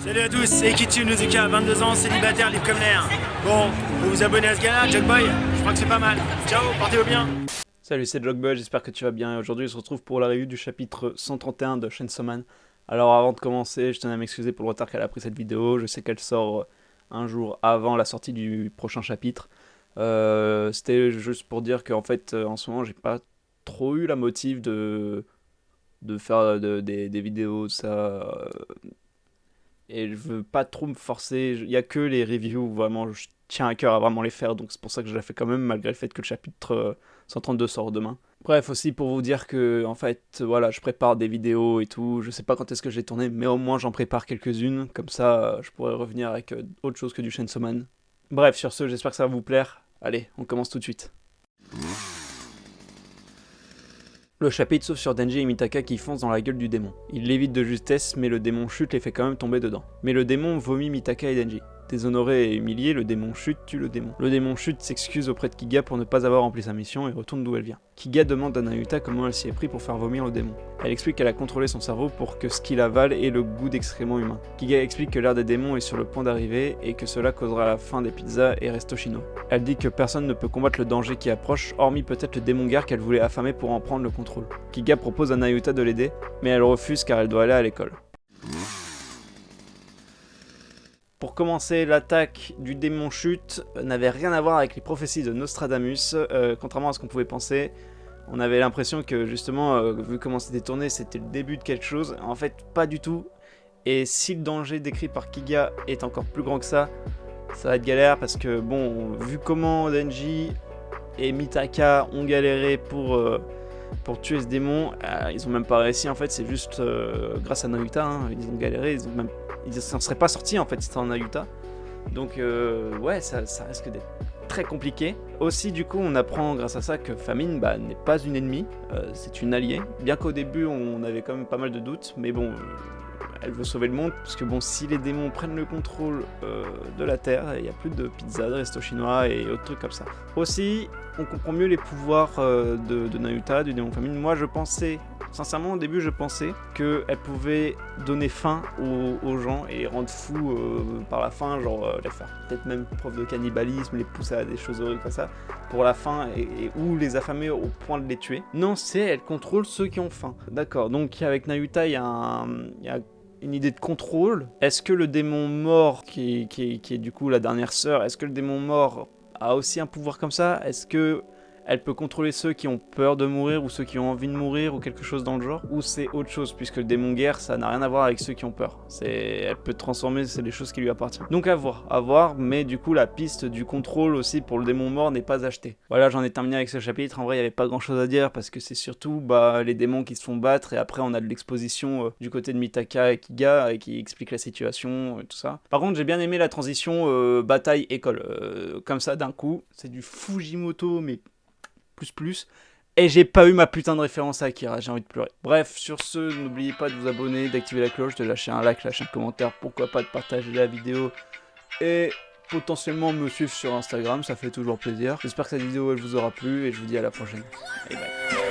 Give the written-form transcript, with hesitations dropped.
Salut à tous, c'est Ikitu Nozuka, 22 ans, célibataire, libre comme l'air. Bon, vous vous abonnez à ce gars-là, Jogboy? Je crois que c'est pas mal. Ciao, portez-vous bien. Salut, c'est Jogboy, j'espère que tu vas bien. Aujourd'hui, on se retrouve pour la review du chapitre 131 de Chainsaw Man. Alors, avant de commencer, je tenais à m'excuser pour le retard qu'elle a pris cette vidéo. Je sais qu'elle sort un jour avant la sortie du prochain chapitre. C'était juste pour dire qu'en fait, en ce moment, j'ai pas trop eu la motive de faire des vidéos, ça. Et je veux pas trop me forcer. Il y a que les reviews où vraiment je tiens à cœur à vraiment les faire, donc c'est pour ça que je la fais quand même, malgré le fait que le chapitre 132 sort demain. Bref, aussi pour vous dire que, en fait, voilà, je prépare des vidéos et tout. Je sais pas quand est-ce que je vais tourner, mais au moins j'en prépare quelques-unes. Comme ça, je pourrai revenir avec autre chose que du Chainsaw Man. Bref, sur ce, j'espère que ça va vous plaire. Allez, on commence tout de suite. Le chapitre s'ouvre sur Denji et Mitaka qui foncent dans la gueule du démon. Ils l'évitent de justesse, mais le démon chute et fait quand même tomber dedans. Mais le démon vomit Mitaka et Denji. Déshonoré et humilié, le démon chute tue le démon. Le démon chute s'excuse auprès de Kiga pour ne pas avoir rempli sa mission et retourne d'où elle vient. Kiga demande à Nayuta comment elle s'y est pris pour faire vomir le démon. Elle explique qu'elle a contrôlé son cerveau pour que ce qu'il avale ait le goût d'excréments humains. Kiga explique que l'ère des démons est sur le point d'arriver et que cela causera la fin des pizzas et restos chinois. Elle dit que personne ne peut combattre le danger qui approche, hormis peut-être le démon guerre qu'elle voulait affamer pour en prendre le contrôle. Kiga propose à Nayuta de l'aider, mais elle refuse car elle doit aller à l'école. Pour commencer, l'attaque du démon chute n'avait rien à voir avec les prophéties de Nostradamus, contrairement à ce qu'on pouvait penser. On avait l'impression que justement, vu comment c'était tourné, c'était le début de quelque chose. En fait, pas du tout. Et si le danger décrit par Kiga est encore plus grand que ça va être galère parce que bon, vu comment Denji et Mitaka ont galéré pour tuer ce démon, ils ont même pas réussi en fait, c'est juste grâce à Nayuta, hein, ils ont galéré, ils s'en seraient pas sortis en fait si c'était en Nayuta. Donc ouais, ça risque d'être très compliqué. Aussi du coup on apprend grâce à ça que Famine n'est pas une ennemie, c'est une alliée. Bien qu'au début on avait quand même pas mal de doutes, mais bon, elle veut sauver le monde, parce que bon, si les démons prennent le contrôle de la Terre, il n'y a plus de pizza, de resto chinois et autres trucs comme ça. Aussi, on comprend mieux les pouvoirs de Nayuta, du démon Famine. Moi, je pensais, sincèrement, au début, je pensais qu'elle pouvait donner faim aux gens et les rendre fous par la faim, genre les faire peut-être même preuve de cannibalisme, les pousser à des choses horribles comme ça, pour la faim, ou les affamer au point de les tuer. Non, elle contrôle ceux qui ont faim. D'accord, donc avec Nayuta, il y a une idée de contrôle. Est-ce que le démon mort, qui est du coup la dernière sœur, est-ce que le démon mort a aussi un pouvoir comme ça? Est-ce que elle peut contrôler ceux qui ont peur de mourir ou ceux qui ont envie de mourir ou quelque chose dans le genre? Ou c'est autre chose, puisque le démon guerre, ça n'a rien à voir avec ceux qui ont peur. Elle peut transformer, c'est des choses qui lui appartiennent. Donc à voir, mais du coup la piste du contrôle aussi pour le démon mort n'est pas achetée. Voilà, j'en ai terminé avec ce chapitre. En vrai, il n'y avait pas grand chose à dire parce que c'est surtout les démons qui se font battre et après on a de l'exposition du côté de Mitaka et Kiga et qui explique la situation et tout ça. Par contre, j'ai bien aimé la transition bataille-école. Comme ça, d'un coup, c'est du Fujimoto, mais plus, et j'ai pas eu ma putain de référence à Akira, j'ai envie de pleurer. Bref, sur ce, n'oubliez pas de vous abonner, d'activer la cloche, de lâcher un like, lâcher un commentaire, pourquoi pas de partager la vidéo, et potentiellement me suivre sur Instagram, ça fait toujours plaisir. J'espère que cette vidéo elle vous aura plu, et je vous dis à la prochaine. Et bye.